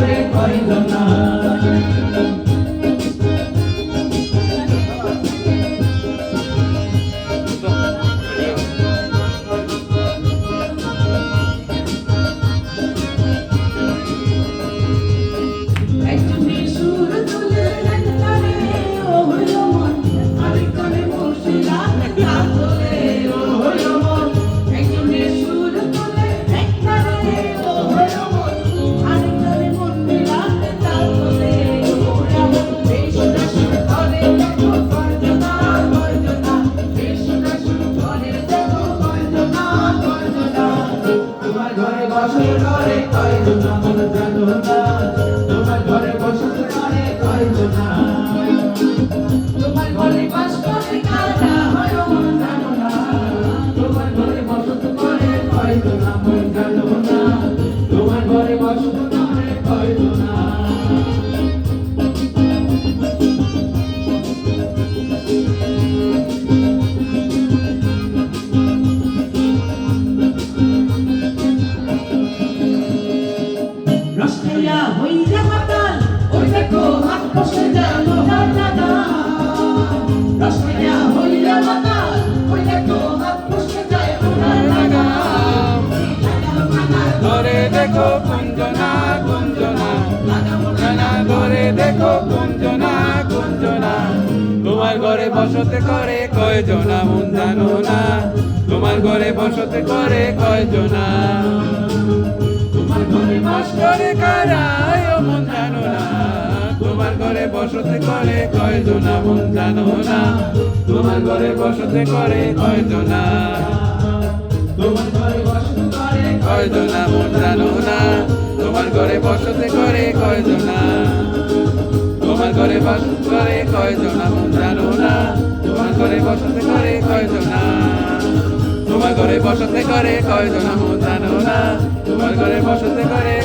করে কয়জনা তোমার ঘরে বসত করে কয়জনা তোমার ঘরে বাস করে কারা হয় মন জানো না তোমার ঘরে বসত করে কয়জনা মন জানো না তোমার ঘরে বসত করে কয়জনা রসগোল্লা হইয়া মাতাল ওই দেখো হাত বসে গেল দাদা রসগোল্লা হইয়া মাতাল ওই দেখো হাত বসে গেল দাদা ধরে দেখো কুঞ্জনা কুঞ্জনা কুঞ্জনা ধরে দেখো কুঞ্জনা কুঞ্জনা তোমার ঘরে বসতে করে কয়জনা মন জানো না তোমার ঘরে বসতে করে কয়জনা তোমার ঘরে বাস করে কারাই মন জানো না তোমার ঘরে বসতে করে কয়জনা মন জানো না তোমার ঘরে বসতে করে কয়জনা তোমার ঘরে বসত করে কয়জনা মন জানো না তোমার ঘরে বসতে করে কয়জনা তোমার ঘরে বসত করে কয়জনা মন জানো না তোমার ঘরে বসতে করে কয়জনা তোমার ঘরে বসতে করে কয়জনা মন জানো না তোমার ঘরে বসতে করে